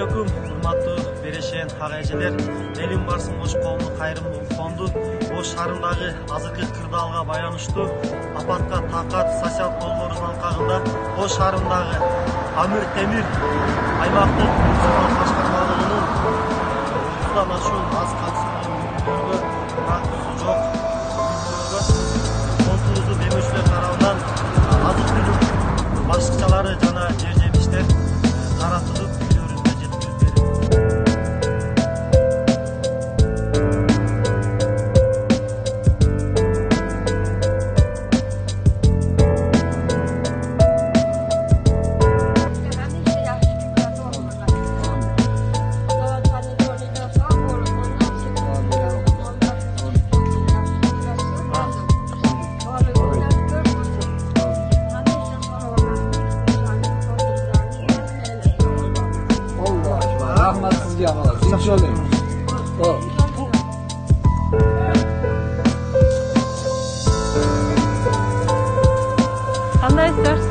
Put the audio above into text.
алейкум, урматтуу берешен ага эжелер. Элим барсын Ош коомунун кайрымдуу фонду Ош шаарындагы азыркы кырдаалга байланыштуу апатка такат социал долбоорунун алкагында Ош шаарындагы Амир Темир аймактык башкармалыгынын жүздөн ашуун аз катышкан мүмкүндүгү жок консулдук демөчүлөр тарабынан азык-түлүк башчылары жана жер жемиштер таратылып үйлөрүнө жеткирилди. Rahmat sizga amalar. Tinch oling. Qanday istersiz?